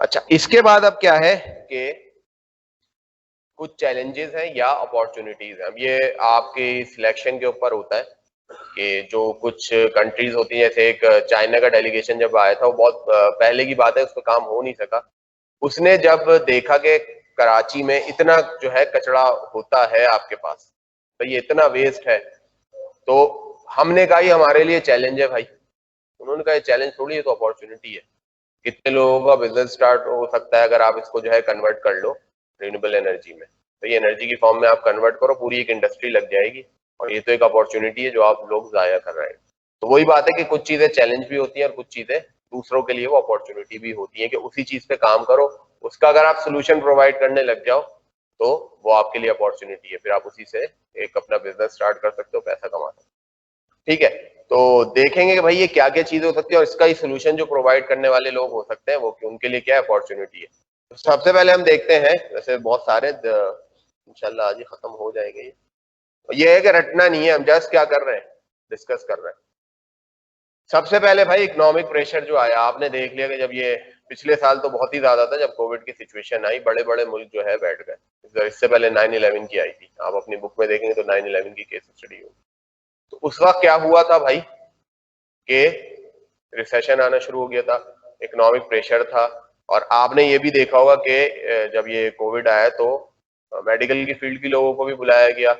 अच्छा, इसके बाद अब क्या है कि कुछ चैलेंजेस हैं या अपॉर्चुनिटीज हैं। अब ये आपके सिलेक्शन के ऊपर होता है कि जो कुछ कंट्रीज होती हैं, जैसे एक चाइना का डेलीगेशन जब आया था, वो बहुत पहले की बात है, उस पर काम हो नहीं सका। उसने जब देखा कि कराची में इतना जो है कचरा होता है आपके पास, तो ये इतना वेस्ट है, तो हमने कहा ये हमारे लिए चैलेंज है भाई। उन्होंने कहा ये चैलेंज थोड़ी है, तो अपॉर्चुनिटी है। कितने लोगों का बिजनेस स्टार्ट हो सकता है अगर आप इसको जो है कन्वर्ट कर लो रिन्यूएबल एनर्जी में। तो ये एनर्जी की फॉर्म में आप कन्वर्ट करो, पूरी एक इंडस्ट्री लग जाएगी, और ये तो एक अपॉर्चुनिटी है जो आप लोग जाया कर रहे हैं। तो वही बात है कि कुछ चीजें चैलेंज भी होती हैं और कुछ चीजें दूसरों के लिए वो अपॉर्चुनिटी भी होती है कि उसी चीज पे काम करो, उसका अगर आप सोल्यूशन प्रोवाइड करने लग जाओ तो वो आपके लिए अपॉर्चुनिटी है, फिर आप उसी से एक अपना बिजनेस स्टार्ट कर सकते हो, पैसा कमा सकते हो। ठीक है, तो देखेंगे कि भाई ये क्या क्या चीजें हो सकती है और इसका ही सोल्यूशन जो प्रोवाइड करने वाले लोग हो सकते हैं वो उनके लिए क्या अपॉर्चुनिटी है। तो सबसे पहले हम देखते हैं, वैसे बहुत सारे इंशाल्लाह आज ही खत्म हो जाएंगे ये है कि रटना नहीं है, हम जस्ट क्या कर रहे हैं, डिस्कस कर रहे हैं। सबसे पहले भाई इकोनॉमिक प्रेशर जो आया, आपने देख लिया कि जब ये पिछले साल तो बहुत ही ज्यादा था, जब कोविड की सिचुएशन आई बड़े बड़े मुल्क जो है बैठ गए। इससे पहले 9/11 की आई थी, आप अपनी बुक में देखेंगे तो 9/11 की केस स्टडी होगी। तो उस वक्त क्या हुआ था भाई कि रिसेशन आना शुरू हो गया था, इकोनॉमिक प्रेशर था। और आपने ये भी देखा होगा कि जब ये कोविड आया तो मेडिकल की फील्ड के लोगों को भी बुलाया गया,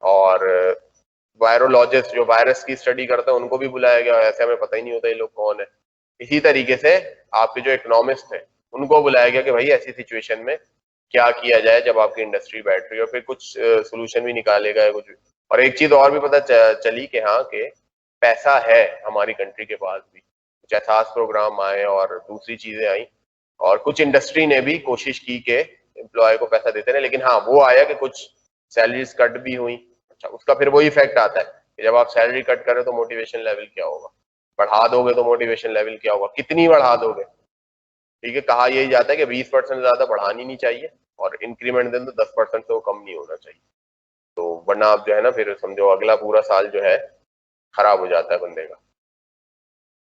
और वायरोलॉजिस्ट जो वायरस की स्टडी करते हैं उनको भी बुलाया गया, ऐसे हमें पता ही नहीं होता ये लोग कौन है। इसी तरीके से आपके जो इकोनॉमिस्ट हैं उनको बुलाया गया कि भाई ऐसी सिचुएशन में क्या किया जाए जब आपकी इंडस्ट्री बैठ रही है, और फिर कुछ सोल्यूशन भी निकाले गए कुछ। और एक चीज और भी पता चली कि हाँ कि पैसा है हमारी कंट्री के पास भी, कुछ एहसास प्रोग्राम आए और दूसरी चीजें आई, और कुछ इंडस्ट्री ने भी कोशिश की कि एम्प्लॉय को पैसा देते रहे, लेकिन हाँ वो आया कि कुछ सैलरीज कट भी हुई। अच्छा, उसका फिर वही इफेक्ट आता है कि जब आप सैलरी कट करें तो मोटिवेशन लेवल क्या होगा, बढ़ा दोगे तो मोटिवेशन लेवल क्या होगा, कितनी बढ़ा दोगे। ठीक है, कहा यही जाता है कि 20% ज्यादा बढ़ानी नहीं चाहिए, और इंक्रीमेंट दें तो 10% से वो कम नहीं होना चाहिए। तो वरना आप जो है ना फिर समझो अगला पूरा साल जो है खराब हो जाता है बंदे का।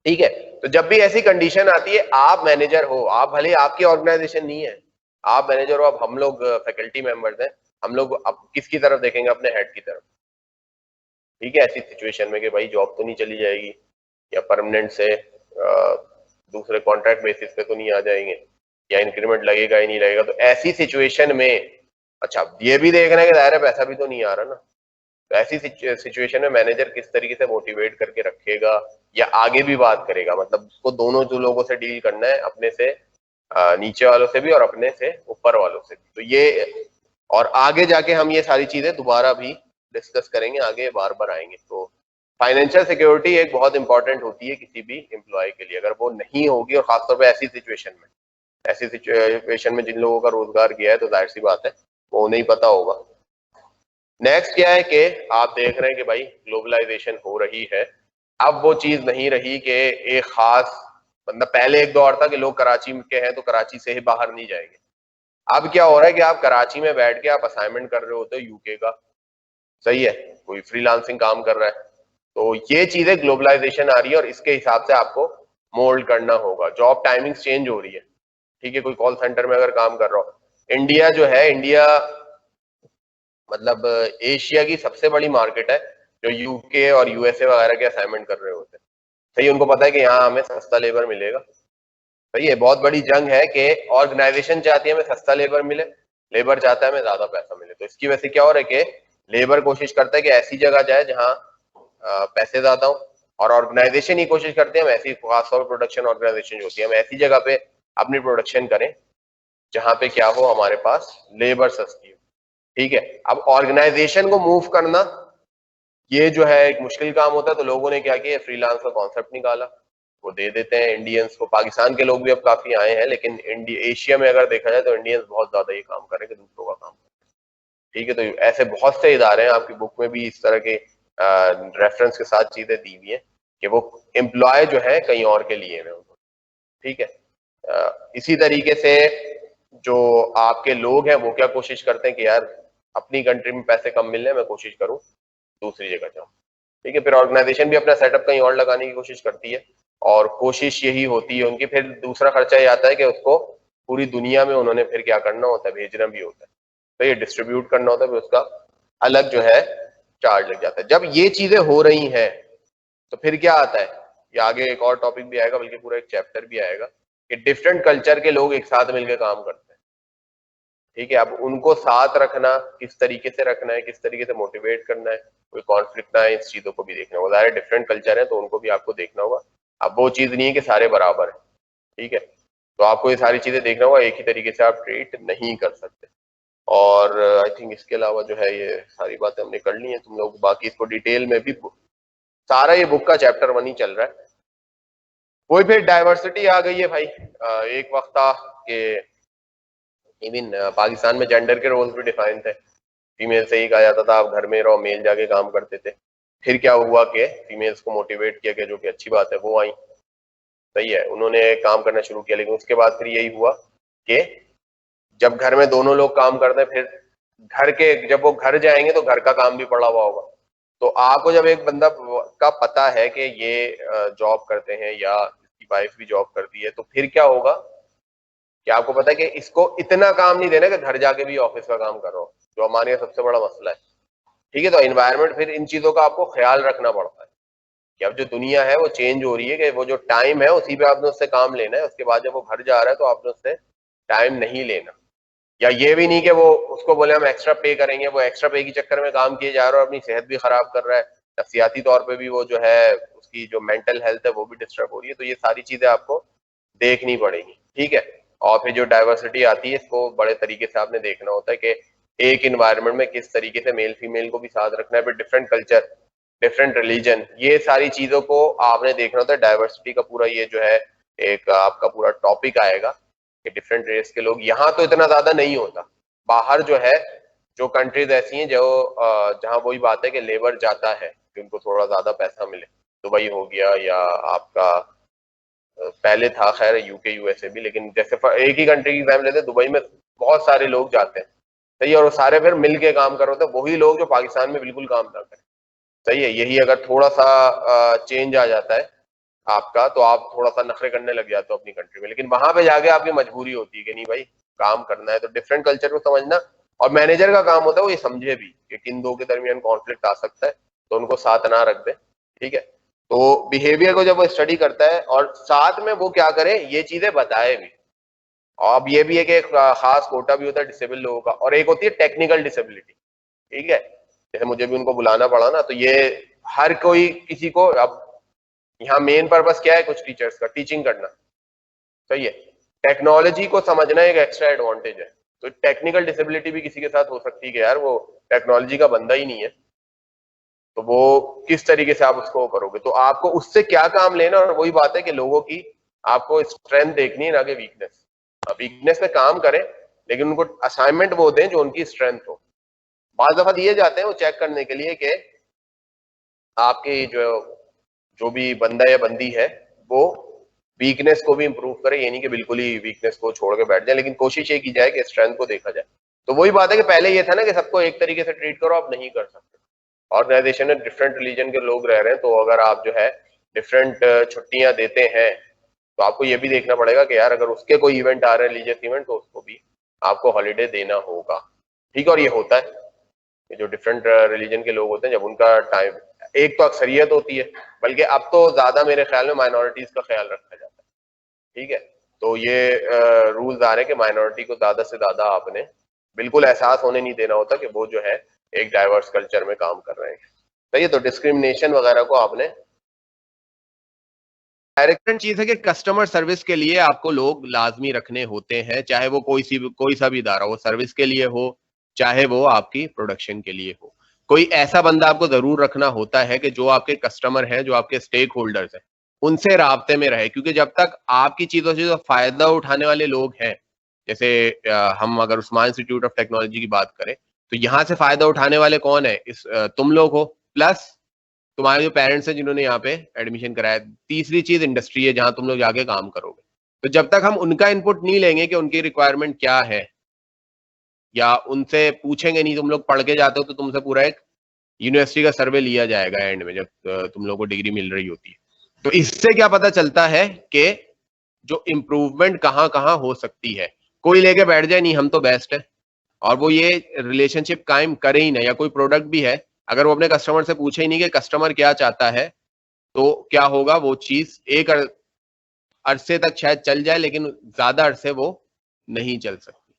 ठीक है, तो जब भी ऐसी कंडीशन आती है, आप मैनेजर हो, आप भले आपकी ऑर्गेनाइजेशन नहीं है, आप मैनेजर हो, अब हम लोग फैकल्टी मेंबर्स हैं, हम लोग अब किसकी तरफ देखेंगे, अपने हेड की तरफ। ठीक है, ऐसी सिचुएशन में कि भाई जॉब तो नहीं चली जाएगी, या परमानेंट से दूसरे कॉन्ट्रैक्ट बेसिस पे तो नहीं आ जाएंगे, या इंक्रीमेंट लगेगा ही नहीं लगेगा। तो ऐसी सिचुएशन में अच्छा ये भी देखना है कि दायरा पैसा भी तो नहीं आ रहा ना। तो ऐसी सिचुएशन में मैनेजर किस तरीके से मोटिवेट करके रखेगा या आगे भी बात करेगा, मतलब उसको दोनों जो लोगों से डील करना है, अपने से नीचे वालों से भी और अपने से ऊपर वालों से भी। तो ये और आगे जाके हम ये सारी चीजें दोबारा भी डिस्कस करेंगे, आगे बार बार आएंगे। तो फाइनेंशियल सिक्योरिटी एक बहुत इंपॉर्टेंट होती है किसी भी एम्प्लॉय के लिए, अगर वो नहीं होगी और खासतौर पर ऐसी सिचुएशन में जिन लोगों का रोजगार गया है, तो जाहिर सी बात है वो नहीं पता होगा। नेक्स्ट क्या है कि आप देख रहे हैं कि भाई ग्लोबलाइजेशन हो रही है। अब वो चीज नहीं रही कि एक खास मतलब पहले एक दौर था कि लोग कराची के हैं तो कराची से ही बाहर नहीं जाएंगे। अब क्या हो रहा है कि आप कराची में बैठ के आप असाइनमेंट कर रहे होते हो यूके का, सही है, कोई फ्रीलांसिंग काम कर रहा है। तो ये चीजें ग्लोबलाइजेशन आ रही है और इसके हिसाब से आपको मोल्ड करना होगा। जॉब टाइमिंग्स चेंज हो रही है। ठीक है, कोई कॉल सेंटर में अगर काम कर रहा हो, इंडिया जो है, इंडिया मतलब एशिया की सबसे बड़ी मार्केट है जो यूके और यूएसए वगैरह के असाइनमेंट कर रहे होते हैं। सही, उनको पता है कि यहाँ हमें सस्ता लेबर मिलेगा। सही है, बहुत बड़ी जंग है कि ऑर्गेनाइजेशन चाहती है हमें सस्ता लेबर मिले, लेबर चाहता है हमें ज्यादा पैसा मिले। तो इसकी वजह से क्या हो रहा है कि लेबर कोशिश करता है कि ऐसी जगह जाए जहाँ पैसे ज्यादा हो, और ऑर्गेनाइजेशन ही कोशिश करते हैं हम ऐसी, खासतौर पर प्रोडक्शन ऑर्गेनाइजेशन जो होती है, हम ऐसी जगह पे अपनी प्रोडक्शन करें जहां पे क्या हो, हमारे पास लेबर सस्ती हो। ठीक है, अब ऑर्गेनाइजेशन को मूव करना ये जो है एक मुश्किल काम होता है। तो लोगों ने क्या किया, फ्रीलांस का कॉन्सेप्ट निकाला, वो दे देते हैं इंडियंस को। पाकिस्तान के लोग भी अब काफी आए हैं, लेकिन एशिया में अगर देखा जाए तो इंडियंस बहुत ज्यादा ये काम कर रहे हैं कि दूसरों का काम करें। ठीक है, तो ऐसे बहुत से इदारे हैं, आपकी बुक में भी इस तरह के रेफरेंस के साथ चीजें दी हुई है कि वो एम्प्लॉय जो है कहीं और के लिए है। ठीक है, इसी तरीके से जो आपके लोग हैं वो क्या कोशिश करते हैं कि यार अपनी कंट्री में पैसे कम मिल रहे हैं, मैं कोशिश करूं दूसरी जगह जाऊं। ठीक है, फिर ऑर्गेनाइजेशन भी अपना सेटअप कहीं और लगाने की कोशिश करती है। और कोशिश यही होती है उनकी। फिर दूसरा खर्चा ये आता है कि उसको पूरी दुनिया में उन्होंने फिर क्या करना होता है, भेजना भी होता है, तो ये डिस्ट्रीब्यूट करना होता है, फिर उसका अलग जो है चार्ज लग जाता है। जब ये चीजें हो रही हैं तो फिर क्या आता है, ये आगे एक और टॉपिक भी आएगा, बल्कि पूरा एक चैप्टर भी आएगा कि डिफरेंट कल्चर के लोग एक साथ मिलकर काम करते हैं। ठीक है, अब उनको साथ रखना, किस तरीके से रखना है, किस तरीके से मोटिवेट करना है, कोई कॉन्फ्लिक्ट ना है, इस चीजों को भी देखना होगा। ज़ाहिर डिफरेंट कल्चर है तो उनको भी आपको देखना होगा। अब वो चीज नहीं है कि सारे बराबर है, ठीक है, तो आपको ये सारी चीजें देखना होगा, एक ही तरीके से आप ट्रीट नहीं कर सकते। और आई थिंक इसके अलावा जो है ये सारी बातें हमने कर ली हैं, तुम लोग बाकी इसको डिटेल में भी, सारा ये बुक का चैप्टर 1 ही चल रहा है। वही फिर डाइवर्सिटी आ गई है भाई। एक वक्त था कि इवन पाकिस्तान में जेंडर के रोल्स भी डिफाइन थे। फीमेल से ही कहा जाता था आप घर में रहो, मेल जाके काम करते थे। फिर क्या हुआ कि फीमेल्स को मोटिवेट किया गया, जो कि अच्छी बात है, वो आई, सही है, उन्होंने काम करना शुरू किया। लेकिन उसके बाद फिर यही हुआ कि जब घर में दोनों लोग काम करते हैं, फिर घर के, जब वो घर जाएंगे तो घर का काम भी पड़ा हुआ होगा। तो आपको जब एक बंदा का पता है कि ये जॉब करते हैं या इसकी वाइफ भी जॉब करती है, तो फिर क्या होगा कि आपको पता है कि इसको इतना काम नहीं देना कि घर जाके भी ऑफिस का काम कर रहा हो, जो हमारे यहाँ सबसे बड़ा मसला है। ठीक है, तो एनवायरनमेंट, फिर इन चीजों का आपको ख्याल रखना पड़ता है कि अब जो दुनिया है वो चेंज हो रही है, कि वो जो टाइम है उसी पे आपने उससे काम लेना है। उसके बाद जब वो घर जा रहा है तो आपने उससे टाइम नहीं लेना। या ये भी नहीं कि वो उसको बोले हम एक्स्ट्रा पे करेंगे, वो एक्स्ट्रा पे के चक्कर में काम किए जा रहा है और अपनी सेहत भी खराब कर रहा है, नफसियाती तौर पे भी वो जो है उसकी जो मेंटल हेल्थ है वो भी डिस्टर्ब हो रही है। तो ये सारी चीजें आपको देखनी पड़ेगी, ठीक है। और फिर जो डाइवर्सिटी आती है, इसको बड़े तरीके से आपने देखना होता है कि एक इन्वायरमेंट में किस तरीके से मेल फीमेल को भी साथ रखना है, फिर डिफरेंट कल्चर, डिफरेंट रिलीजन, ये सारी चीजों को आपने देखना होता है। डाइवर्सिटी का पूरा ये जो है एक आपका पूरा टॉपिक आएगा कि डिफरेंट रेस के लोग, यहाँ तो इतना ज्यादा नहीं होता, बाहर जो है जो कंट्रीज ऐसी हैं जो जहाँ वही बात है कि लेबर जाता है कि उनको थोड़ा ज्यादा पैसा मिले, दुबई हो गया या आपका पहले था खैर यूके यूएसए भी, लेकिन जैसे एक ही कंट्री की एग्जाम लेते हैं, दुबई में बहुत सारे लोग जाते हैं, सही है, और वो सारे फिर मिल के काम कर रहे होते हैं, वही लोग जो पाकिस्तान में बिल्कुल काम ना करें, सही है। यही अगर थोड़ा सा चेंज आ जाता है आपका, तो आप थोड़ा सा नखरे करने लग जाते हो अपनी कंट्री में, लेकिन वहां पे जाके आपकी मजबूरी होती है कि नहीं भाई काम करना है। तो डिफरेंट कल्चर को समझना, और मैनेजर का काम होता है वो ये समझे भी कि किन दो के दरमियान कॉन्फ्लिक्ट आ सकता है, तो उनको साथ ना रख दे, ठीक है। तो बिहेवियर को जब वो स्टडी करता है और साथ में वो क्या करे, ये चीजें बताए भी। और अब ये भी है कि एक खास कोटा भी होता है डिसेबल लोगों का, और एक होती है टेक्निकल डिसेबिलिटी, ठीक है। जैसे मुझे भी उनको बुलाना पड़ा ना, तो ये हर कोई किसी को, अब यहाँ मेन पर्पस क्या है कुछ टीचर्स का, टीचिंग करना, सही है। टेक्नोलॉजी को समझना एक एक्स्ट्रा एडवांटेज है। तो टेक्निकल डिसेबिलिटी भी किसी के साथ हो सकती है कि यार वो टेक्नोलॉजी का बंदा ही नहीं है, तो वो किस तरीके से आप उसको करोगे, तो आपको उससे क्या काम लेना। और वही बात है कि लोगों की आपको स्ट्रेंथ देखनी है, ना कि वीकनेस। वीकनेस पे काम करें, लेकिन उनको असाइनमेंट वो दें जो उनकी स्ट्रेंथ हो। बाज दफा दिए जाते हैं वो चेक करने के लिए कि आपकी जो जो भी बंदा या बंदी है वो वीकनेस को भी इंप्रूव करे। ये नहीं कि बिल्कुल ही वीकनेस को छोड़ के बैठ जाए, लेकिन कोशिश ये की जाए कि स्ट्रेंथ को देखा जाए। तो वही बात है कि पहले ये था ना कि सबको एक तरीके से ट्रीट करो, आप नहीं कर सकते। ऑर्गेनाइजेशन में डिफरेंट रिलीजन के लोग रह रहे हैं, तो अगर आप जो है डिफरेंट छुट्टियां देते हैं, तो आपको ये भी देखना पड़ेगा कि यार अगर उसके कोई इवेंट आ रहे हैं, रिलीजियस इवेंट, तो उसको भी आपको हॉलीडे देना होगा, ठीक है। और ये होता है कि जो डिफरेंट रिलीजन के लोग होते हैं, जब उनका टाइम, एक तो अक्सरियत होती है, बल्कि अब तो ज्यादा मेरे ख्याल में माइनॉरिटीज का ख्याल रखा जाता है, ठीक है। तो ये रूल्स आ रहे हैं कि माइनॉरिटी को ज्यादा से ज्यादा आपने बिल्कुल एहसास होने नहीं देना होता कि वो जो है एक डाइवर्स कल्चर में काम कर रहे हैं, सही है। तो डिस्क्रिमिनेशन वगैरह को आपने, डायरेक्ट चीज है कि कस्टमर सर्विस के लिए आपको लोग लाजमी रखने होते हैं, चाहे वो कोई सा भी इदारा हो, सर्विस के लिए हो चाहे वो आपकी प्रोडक्शन के लिए हो। कोई ऐसा बंदा आपको जरूर रखना होता है कि जो आपके कस्टमर हैं, जो आपके स्टेक होल्डर्स हैं, उनसे राब्ते में रहे। क्योंकि जब तक आपकी चीजों से जो फायदा उठाने वाले लोग हैं, जैसे हम अगर उस्मान इंस्टीट्यूट ऑफ टेक्नोलॉजी की बात करें, तो यहाँ से फायदा उठाने वाले कौन है, तुम लोग हो, प्लस तुम्हारे जो पेरेंट्स हैं जिन्होंने यहाँ पे एडमिशन कराया। तीसरी चीज इंडस्ट्री है जहां तुम लोग जाके काम करोगे। तो जब तक हम उनका इनपुट नहीं लेंगे कि उनकी रिक्वायरमेंट क्या है, या उनसे पूछेंगे नहीं, तुम लोग पढ़ के जाते हो तो तुमसे पूरा एक यूनिवर्सिटी का सर्वे लिया जाएगा एंड में, जब तुम लोग को डिग्री मिल रही होती है। तो इससे क्या पता चलता है कि जो इम्प्रूवमेंट कहाँ कहाँ हो सकती है। कोई लेके बैठ जाए नहीं हम तो बेस्ट है, और वो ये रिलेशनशिप कायम करे ही नहीं, या कोई प्रोडक्ट भी है अगर वो अपने कस्टमर से पूछे ही नहीं कि कस्टमर क्या चाहता है, तो क्या होगा, वो चीज एक अरसे तक शायद चल जाए लेकिन ज्यादा अरसे वो नहीं चल सकती।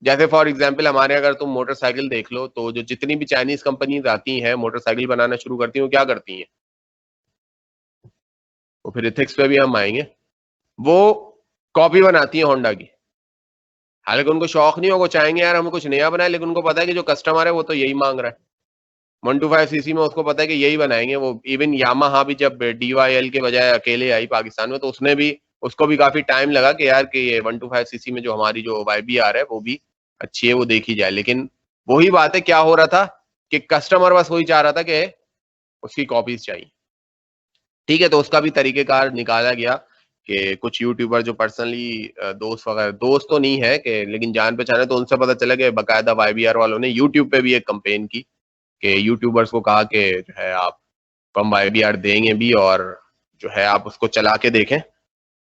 जैसे फॉर एग्जाम्पल हमारे अगर तुम मोटरसाइकिल देख लो, तो जो जितनी भी चाइनीज कंपनीज आती हैं मोटरसाइकिल बनाना शुरू करती हैं, वो क्या करती हैं, वो फिर इथिक्स पे भी हम आएंगे, वो कॉपी बनाती है होंडा की। हालांकि उनको शौक नहीं होगा, चाहेंगे यार हमें कुछ नया बनाए, लेकिन उनको पता है कि जो कस्टमर है वो तो यही मांग रहा है। 125cc में उसको पता है कि यही बनाएंगे वो। इवन यामाहा भी जब DYL के बजाय अकेले आई पाकिस्तान में, तो उसने भी, उसको भी काफी टाइम लगा कि यार कि ये 125cc में जो हमारी जो YBR है वो भी अच्छी है, वो देखी जाए। लेकिन वही बात है, क्या हो रहा था कि कस्टमर बस वही चाह रहा था कि उसकी कॉपीज चाहिए। ठीक है, तो उसका भी तरीकेकार निकाला गया कि कुछ यूट्यूबर जो पर्सनली दोस्त वगैरह, दोस्त तो नहीं है कि लेकिन जान पहचान है, तो उनसे पता चला कि बाकायदा YBR वालों ने यूट्यूब पे भी एक कंपेन की कि यूट्यूबर्स को कहा कि जो है आप हम YBR देंगे भी, और जो है आप उसको चला के देखें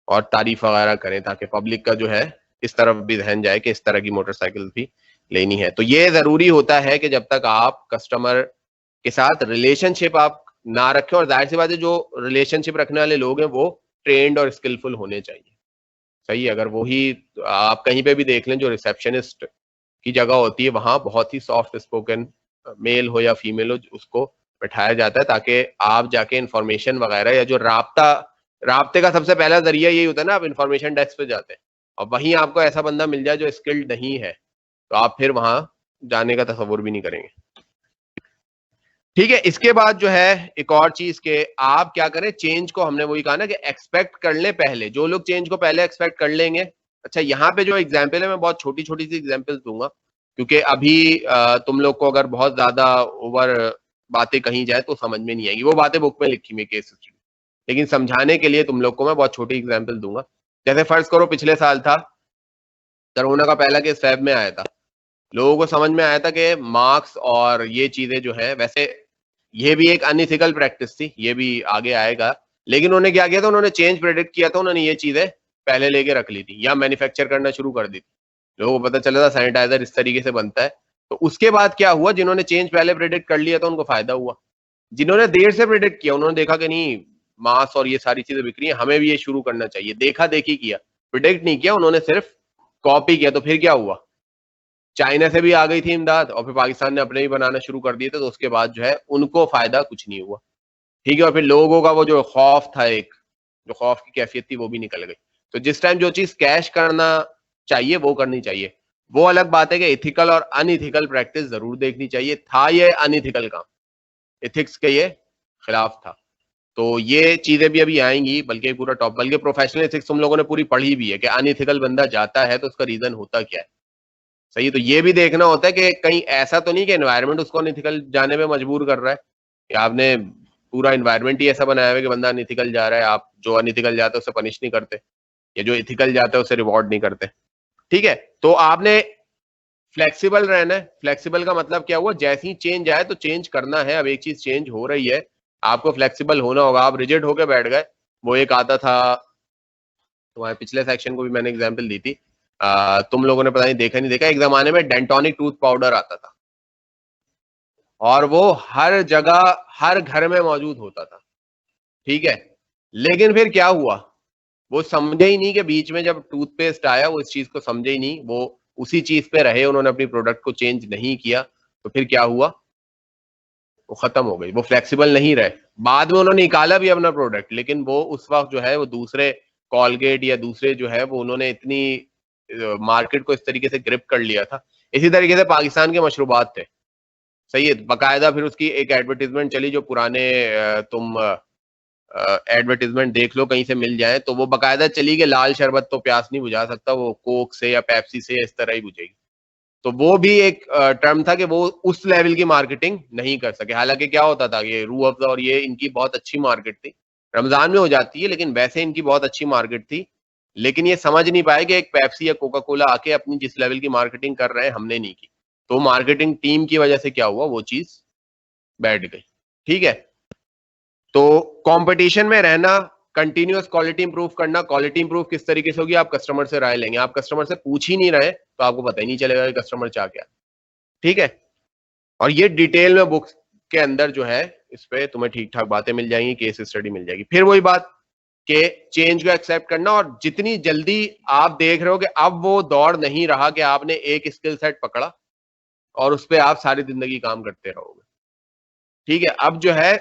और तारीफ वगैरह करें, ताकि पब्लिक का जो है इस तरफ भी ध्यान जाए कि इस तरह की मोटरसाइकिल भी लेनी है। तो ये जरूरी होता है कि जब तक आप कस्टमर के साथ रिलेशनशिप आप ना रखें, और जाहिर सी बात है जो रिलेशनशिप रखने वाले लोग हैं वो ट्रेंड और स्किलफुल होने चाहिए। सही है, अगर वही आप कहीं पे भी देख लें, जो रिसेप्शनिस्ट की जगह होती है वहां बहुत ही सॉफ्ट स्पोकन मेल हो या फीमेल हो, उसको बैठाया जाता है ताकि आप जाके इंफॉर्मेशन वगैरह, या जो राब्ते का सबसे पहला जरिया यही होता है ना, आप इंफॉर्मेशन डेस्क पे जाते हैं और वहीं आपको ऐसा बंदा मिल जाए जो स्किल्ड नहीं है, तो आप फिर वहां जाने का तस्वुर भी नहीं करेंगे। ठीक है, इसके बाद जो है एक और चीज के आप क्या करें, चेंज को हमने वही कहा ना कि एक्सपेक्ट कर ले पहले। जो लोग चेंज को पहले एक्सपेक्ट कर लेंगे, अच्छा यहाँ पे जो एग्जाम्पल है मैं बहुत छोटी छोटी सी एग्जाम्पल्स दूंगा, क्योंकि अभी तुम लोग को अगर बहुत ज्यादा ओवर बातें कही जाए तो समझ में नहीं आएगी, वो बातें बुक में लिखी हुई केस स्टडी, लेकिन समझाने के लिए तुम लोग को मैं बहुत छोटी एग्जाम्पल दूंगा। जैसे फर्ज करो पिछले साल था, कोरोना का पहला केस फैब में आया था, लोगों को समझ में आया था कि मार्क्स और ये चीजें जो है, वैसे ये भी एक अनइथिकल प्रैक्टिस थी, ये भी आगे आएगा, लेकिन उन्होंने क्या किया था, उन्होंने चेंज प्रेडिक्ट किया था, उन्होंने ये चीजें पहले लेके रख ली थी या मैन्युफैक्चर करना शुरू कर दी थी। लोगों को पता चला था सैनिटाइजर इस तरीके से बनता है। तो उसके बाद क्या हुआ, जिन्होंने चेंज पहले प्रेडिक्ट कर लिया था उनको फायदा हुआ, जिन्होंने देर से प्रेडिक्ट किया उन्होंने देखा कि नहीं मास और ये सारी चीजें बिक रही है, हमें भी ये शुरू करना चाहिए, देखा देखी किया, प्रिडिक्ट नहीं किया, उन्होंने सिर्फ कॉपी किया। तो फिर क्या हुआ, चाइना से भी आ गई थी इमदाद और फिर पाकिस्तान ने अपने भी बनाना शुरू कर दिए थे, तो उसके बाद जो है उनको फायदा कुछ नहीं हुआ। ठीक है, और फिर लोगों का वो जो खौफ था, एक जो खौफ की कैफियत थी वो भी निकल गई। तो जिस टाइम जो चीज कैश करना चाहिए वो करनी चाहिए। वो अलग बात है कि इथिकल और अनइथिकल प्रैक्टिस जरूर देखनी चाहिए, था ये अनइथिकल काम, इथिक्स के ये खिलाफ था। तो ये चीजें भी अभी आएंगी, बल्कि पूरा टॉप, बल्कि प्रोफेशनल एथिक्स तुम लोगों ने पूरी पढ़ी भी है कि अनइथिकल बंदा जाता है तो उसका रीजन होता क्या है। सही है, तो ये भी देखना होता है कि कहीं ऐसा तो नहीं कि एनवायरनमेंट उसको अनइथिकल जाने में मजबूर कर रहा है, कि आपने पूरा एनवायरनमेंट ही ऐसा बनाया हुआ है कि बंदा अनइथिकल जा रहा है, आप जो अनइथिकल जाता है उसे पनिश नहीं करते, या जो इथिकल जाता है उसे रिवॉर्ड नहीं करते। ठीक है, तो आपने फ्लेक्सिबल रहना है। फ्लेक्सिबल का मतलब क्या हुआ, जैसे ही चेंज आए तो चेंज करना है। अब एक चीज चेंज हो रही है, आपको फ्लेक्सिबल होना होगा। आप रिजिड होकर बैठ गए, वो एक आता था, तुम्हारे पिछले सेक्शन को भी मैंने एग्जांपल दी थी, तुम लोगों ने पता नहीं देखा नहीं देखा, एक जमाने में डेंटोनिक टूथ पाउडर आता था और वो हर जगह हर घर में मौजूद होता था। ठीक है, लेकिन फिर क्या हुआ, वो समझे ही नहीं कि बीच में जब टूथपेस्ट आया वो इस चीज को समझे ही नहीं, वो उसी चीज पे रहे, उन्होंने अपनी प्रोडक्ट को चेंज नहीं किया, तो फिर क्या हुआ, वो खत्म हो गई, वो फ्लेक्सिबल नहीं रहे। बाद में उन्होंने निकाला भी अपना प्रोडक्ट, लेकिन वो उस वक्त जो है वो दूसरे कॉलगेट या दूसरे जो है वो उन्होंने इतनी मार्केट को इस तरीके से ग्रिप कर लिया था। इसी तरीके से पाकिस्तान के मशरूबात थे, सही है, बकायदा फिर उसकी एक एडवर्टीजमेंट चली, जो पुराने तुम एडवर्टीजमेंट देख लो कहीं से मिल जाए, तो वो बकायदा चली कि लाल शरबत तो प्यास नहीं बुझा सकता, वो कोक से या पेप्सी से इस तरह ही बुझेगी। तो वो भी एक टर्म था कि वो उस लेवल की मार्केटिंग नहीं कर सके। हालांकि क्या होता था, ये रूह अफ़ज़ा और ये इनकी बहुत अच्छी मार्केट थी, रमजान में हो जाती है लेकिन वैसे इनकी बहुत अच्छी मार्केट थी, लेकिन ये समझ नहीं पाए कि एक पेप्सी या कोका कोला आके अपनी जिस लेवल की मार्केटिंग कर रहे हैं हमने नहीं की, तो मार्केटिंग टीम की वजह से क्या हुआ, वो चीज बैठ गई। ठीक है, तो कंपटीशन में रहना, कंटिन्यूअस क्वालिटी इंप्रूव करना। क्वालिटी इंप्रूव किस तरीके से होगी? आप कस्टमर से राय लेंगे। आप कस्टमर से पूछ ही नहीं रहे तो आपको पता ही नहीं चलेगा कि कस्टमर चाह क्या। ठीक है, और ये डिटेल में बुक्स के अंदर जो है इस पे तुम्हें ठीक ठाक बातें मिल जाएंगी, केस स्टडी मिल जाएगी। फिर वही बात कि चेंज को एक्सेप्ट करना, और जितनी जल्दी आप देख रहे हो कि अब वो दौड़ नहीं रहा कि आपने एक स्किल सेट पकड़ा और उस पर आप सारी जिंदगी काम करते रहोगे। ठीक है, अब जो है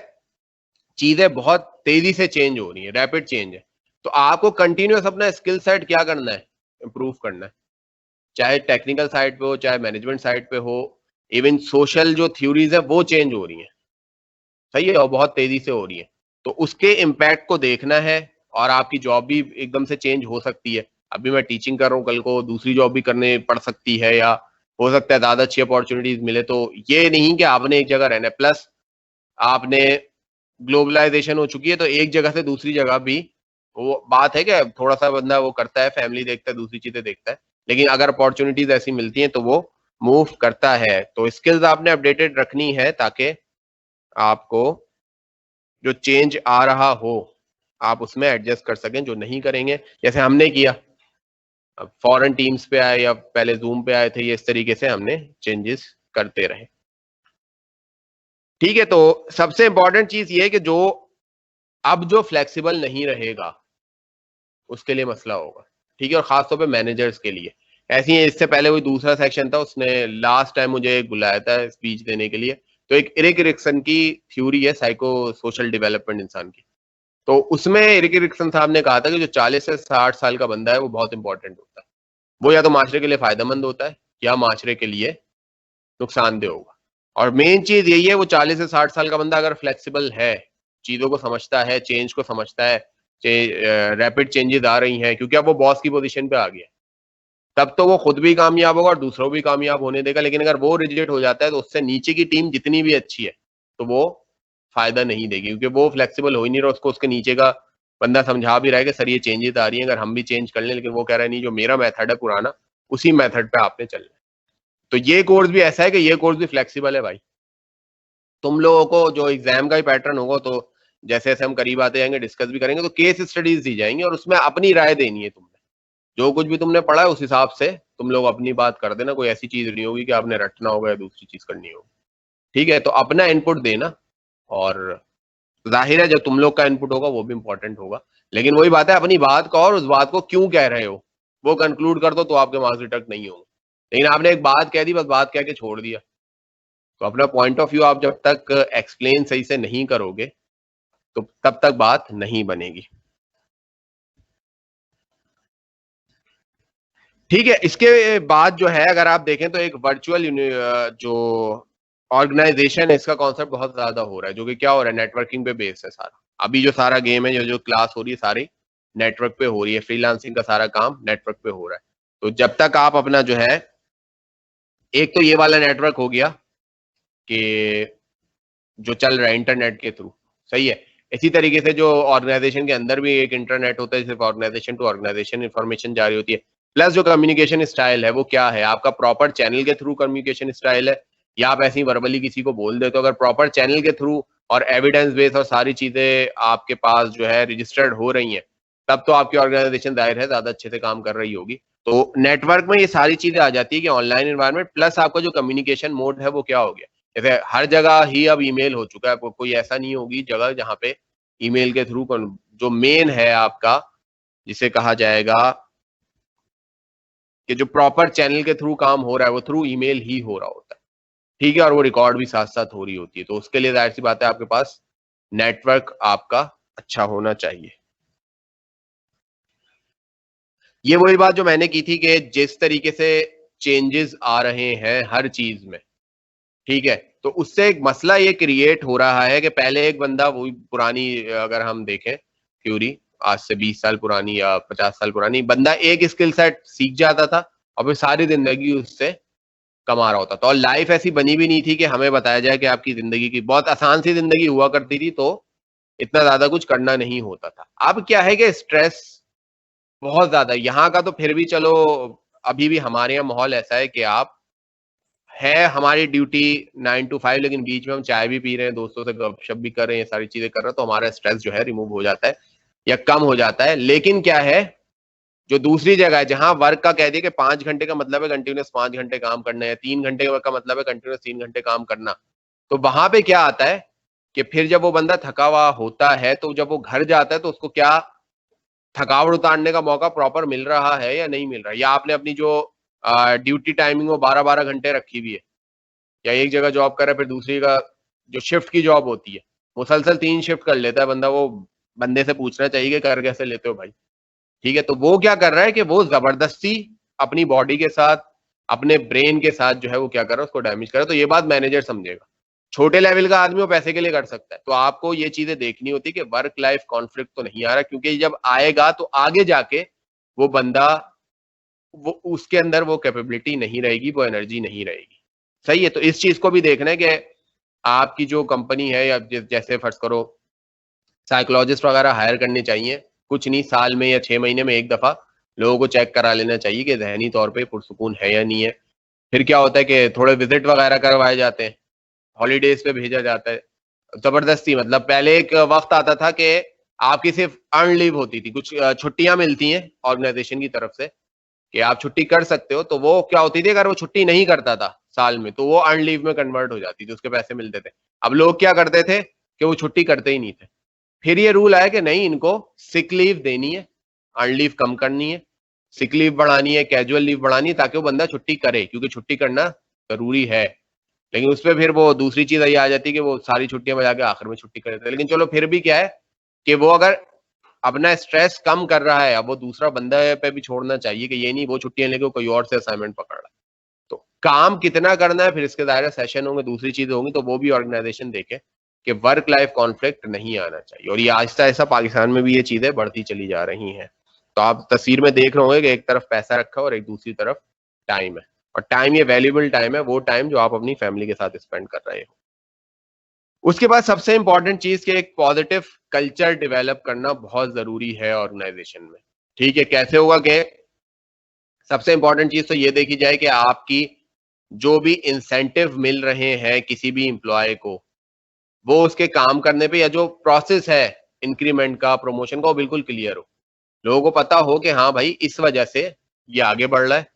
चीजें बहुत तेजी से चेंज हो रही है, रैपिड चेंज है। तो आपको कंटिन्यूअस अपना स्किल सेट क्या करना है? इंप्रूव करना है, चाहे टेक्निकल साइड पे हो, चाहे मैनेजमेंट साइड पे हो। इवन सोशल जो थ्योरीज है वो चेंज हो रही है, सही है, और बहुत तेजी से हो रही है। तो उसके इम्पैक्ट को देखना है, और आपकी जॉब भी एकदम से चेंज हो सकती है। अभी मैं टीचिंग कर रहा हूँ, कल को दूसरी जॉब भी करने पड़ सकती है, या हो सकता है ज्यादा अच्छी अपॉर्चुनिटीज मिले। तो ये नहीं कि आपने एक जगह रहना है, प्लस आपने ग्लोबलाइजेशन हो चुकी है तो एक जगह से दूसरी जगह भी वो बात है कि थोड़ा सा बंदा वो करता है, फैमिली देखता है, दूसरी चीजें देखता है, लेकिन अगर अपॉर्चुनिटीज ऐसी मिलती हैं तो वो मूव करता है। तो स्किल्स आपने अपडेटेड रखनी है ताकि आपको जो चेंज आ रहा हो आप उसमें एडजस्ट कर सकें। जो नहीं करेंगे, जैसे हमने किया, अब फॉरेन टीम्स पे आए या पहले जूम पे आए थे, ये इस तरीके से हमने चेंजेस करते रहे। ठीक है, तो सबसे इंपॉर्टेंट चीज ये है कि जो अब जो फ्लेक्सिबल नहीं रहेगा उसके लिए मसला होगा। ठीक है, और खासतौर पे मैनेजर्स के लिए ऐसी है। इससे पहले कोई दूसरा सेक्शन था, उसने लास्ट टाइम मुझे बुलाया था स्पीच देने के लिए। तो एक इरिक एरिक्सन की थ्योरी है, साइको सोशल डेवलपमेंट इंसान की। तो उसमें इरिक एरिक्सन साहब ने कहा था कि जो 40 से 60 साल का बंदा है वो बहुत इंपॉर्टेंट होता है। वो या तो माशरे के लिए फायदेमंद होता है या माशरे के लिए नुकसानदेह होगा। और मेन चीज यही है, वो 40 से 60 साल का बंदा अगर फ्लेक्सिबल है, चीजों को समझता है, चेंज को समझता है, रैपिड चेंजेस आ रही हैं, क्योंकि अब वो बॉस की पोजीशन पे आ गया, तब तो वो खुद भी कामयाब होगा और दूसरों भी कामयाब होने देगा। लेकिन अगर वो रिजिड हो जाता है तो उससे नीचे की टीम जितनी भी अच्छी है तो वो फायदा नहीं देगी, क्योंकि वो फ्लेक्सिबल हो ही नहीं रहा। उसको उसके नीचे का बंदा समझा भी रहा है कि सर ये चेंजेस आ रही है, अगर हम भी चेंज कर लें, लेकिन वो कह रहा है नहीं, जो मेरा मेथड है पुराना उसी मेथड पे आपने चलना है। तो ये कोर्स भी ऐसा है कि ये कोर्स भी फ्लेक्सिबल है भाई। तुम लोगों को जो एग्जाम का ही पैटर्न होगा, तो जैसे जैसे हम करीब आते जाएंगे डिस्कस भी करेंगे, तो केस स्टडीज दी जाएंगी और उसमें अपनी राय देनी है तुमने। जो कुछ भी तुमने पढ़ा है उस हिसाब से तुम लोग अपनी बात कर देना। कोई ऐसी चीज नहीं होगी कि आपने रटना होगा या दूसरी चीज करनी होगी। ठीक है, तो अपना इनपुट देना, और जाहिर है जो तुम लोग का इनपुट होगा वो भी इंपॉर्टेंट होगा। लेकिन वही बात है, अपनी बात का और उस बात को क्यों कह रहे हो वो कंक्लूड कर दो, तो आपके मार्क्स डिडक्ट नहीं होंगे। लेकिन आपने एक बात कह दी, बस बात कह के छोड़ दिया, तो अपना पॉइंट ऑफ व्यू आप जब तक एक्सप्लेन सही से नहीं करोगे तो तब तक बात नहीं बनेगी। ठीक है, इसके बाद जो है अगर आप देखें तो एक वर्चुअल जो ऑर्गेनाइजेशन है, इसका कॉन्सेप्ट बहुत ज्यादा हो रहा है, जो कि क्या हो रहा है, नेटवर्किंग पे बेस है सारा। अभी जो सारा गेम है, जो जो क्लास हो रही है सारी नेटवर्क पे हो रही है, फ्रीलांसिंग का सारा काम नेटवर्क पे हो रहा है। तो जब तक आप अपना जो है, एक तो ये वाला नेटवर्क हो गया कि जो चल रहा है इंटरनेट के थ्रू, सही है। इसी तरीके से जो ऑर्गेनाइजेशन के अंदर भी एक इंटरनेट होता है, सिर्फ ऑर्गेनाइजेशन टू ऑर्गेनाइजेशन इंफॉर्मेशन जारी होती है। प्लस जो कम्युनिकेशन स्टाइल है वो क्या है, आपका प्रॉपर चैनल के थ्रू कम्युनिकेशन स्टाइल है, या आप ऐसे ही वर्बली किसी को बोल देते हो। अगर प्रॉपर चैनल के थ्रू और एविडेंस बेस और सारी चीजें आपके पास जो है रजिस्टर्ड हो रही हैं, तब तो आपकी ऑर्गेनाइजेशन जाहिर है ज्यादा अच्छे से काम कर रही होगी। तो नेटवर्क में ये सारी चीजें आ जाती है कि ऑनलाइन एनवायरनमेंट प्लस आपका जो कम्युनिकेशन मोड है वो क्या हो गया। जैसे हर जगह ही अब ईमेल हो चुका है, कोई ऐसा नहीं होगी जगह जहाँ पे ईमेल के थ्रू जो मेन है आपका, जिसे कहा जाएगा कि जो प्रॉपर चैनल के थ्रू काम हो रहा है वो थ्रू ईमेल ही हो रहा होता है। ठीक है, और वो रिकॉर्ड भी साथ साथ हो रही होती है। तो उसके लिए जाहिर सी बात है आपके पास नेटवर्क आपका अच्छा होना चाहिए। ये वही बात जो मैंने की थी कि जिस तरीके से चेंजेस आ रहे हैं हर चीज में, ठीक है, तो उससे एक मसला ये क्रिएट हो रहा है कि पहले एक बंदा, वही पुरानी अगर हम देखें थ्योरी, आज से 20 साल पुरानी या 50 साल पुरानी, बंदा एक स्किल सेट सीख जाता था और फिर सारी जिंदगी उससे कमा रहा होता था। और लाइफ ऐसी बनी भी नहीं थी कि हमें बताया जाए कि आपकी जिंदगी की बहुत आसान सी जिंदगी हुआ करती थी, तो इतना ज्यादा कुछ करना नहीं होता था। अब क्या है कि स्ट्रेस बहुत ज्यादा, यहाँ का तो फिर भी चलो, अभी भी हमारे यहाँ माहौल ऐसा है कि आप है हमारी ड्यूटी 9 to 5, लेकिन बीच में हम चाय भी पी रहे हैं, दोस्तों से गपशप भी कर रहे हैं, सारी चीजें कर रहे हैं, तो हमारा स्ट्रेस जो है रिमूव हो जाता है या कम हो जाता है। लेकिन क्या है, जो दूसरी जगह है जहां वर्क का कह दिया कि 5 घंटे का मतलब है कंटिन्यूस 5 घंटे काम करना है, 3 घंटे का मतलब है कंटिन्यूस 3 घंटे काम करना, तो वहां पे क्या आता है कि फिर जब वो बंदा थका हुआ होता है तो जब वो घर जाता है तो उसको क्या थकावट उतारने का मौका प्रॉपर मिल रहा है या नहीं मिल रहा है, या आपने अपनी जो ड्यूटी टाइमिंग वो 12-12 घंटे रखी हुई है, या एक जगह जॉब कर रहा है फिर दूसरी का जो शिफ्ट की जॉब होती है मुसलसल 3 शिफ्ट कर लेता है बंदा, वो बंदे से पूछना चाहिए कि कर कैसे लेते हो भाई। ठीक है, तो वो क्या कर रहा है कि वो जबरदस्ती अपनी बॉडी के साथ अपने ब्रेन के साथ जो है वो क्या कर रहा है उसको डैमेज कर रहा है, तो ये बात मैनेजर समझेगा। छोटे लेवल का आदमी वो पैसे के लिए कर सकता है, तो आपको ये चीजें देखनी होती है कि वर्क लाइफ कॉन्फ्लिक्ट तो नहीं आ रहा, क्योंकि जब आएगा तो आगे जाके वो बंदा वो उसके अंदर वो कैपेबिलिटी नहीं रहेगी, वो एनर्जी नहीं रहेगी। सही है, तो इस चीज को भी देखना है कि आपकी जो कंपनी है या जैसे फर्ज करो साइकोलॉजिस्ट वगैरह हायर करने चाहिए, कुछ नहीं साल में या 6 महीने में एक दफा लोगों को चेक करा लेना चाहिए कि जहनी तौर पे पुरसुकून है या नहीं है। फिर क्या होता है कि थोड़े विजिट वगैरह करवाए जाते हैं, हॉलीडेज पे भेजा जाता है जबरदस्ती। मतलब पहले एक वक्त आता था कि आपकी सिर्फ अर्न लीव होती थी, कुछ छुट्टियां मिलती हैं ऑर्गेनाइजेशन की तरफ से कि आप छुट्टी कर सकते हो, तो वो क्या होती थी अगर वो छुट्टी नहीं करता था साल में तो वो अर्न लीव में कन्वर्ट हो जाती थी, उसके पैसे मिलते थे। अब लोग क्या करते थे कि वो छुट्टी करते ही नहीं थे। फिर ये रूल आया कि नहीं, इनको सिक लीव देनी है, अर्न लीव कम करनी है, सिक लीव बढ़ानी है, कैजुअल लीव बढ़ानी है, ताकि वो बंदा छुट्टी करे, क्योंकि छुट्टी करना जरूरी है। लेकिन उसपे फिर वो दूसरी चीज ये आ जाती है कि वो सारी छुट्टियां बजा के आखिर में छुट्टी कर देते हैं। लेकिन चलो फिर भी क्या है कि वो अगर अपना स्ट्रेस कम कर रहा है, अब वो दूसरा बंदा पे भी छोड़ना चाहिए कि ये नहीं वो छुट्टियां लेके कोई और से असाइनमेंट पकड़ रहा है। तो काम कितना करना है, फिर इसके दायरे सेशन होंगे, दूसरी चीजें होंगी, तो वो भी ऑर्गेनाइजेशन देखे कि वर्क लाइफ कॉन्फ्लिक्ट नहीं आना चाहिए। और ये आहिस्ता आहिस्ता पाकिस्तान में भी ये चीजें बढ़ती चली जा रही हैं। तो आप तस्वीर में देख रहे होंगे कि एक तरफ पैसा रखा है और एक दूसरी तरफ टाइम है, और टाइम ये वैल्यूएबल टाइम है, वो टाइम जो आप अपनी फैमिली के साथ स्पेंड कर रहे हो। उसके बाद सबसे इंपॉर्टेंट चीज कि एक पॉजिटिव कल्चर डेवलप करना बहुत जरूरी है ऑर्गेनाइजेशन में। ठीक है, कैसे होगा कि सबसे इंपॉर्टेंट चीज तो ये देखी जाए कि आपकी जो भी इंसेंटिव मिल रहे हैं किसी भी एम्प्लॉय को, वो उसके काम करने पे या जो प्रोसेस है इंक्रीमेंट का प्रमोशन का वो बिल्कुल क्लियर हो, लोगों को पता हो कि हाँ भाई इस वजह से ये आगे बढ़ रहा है,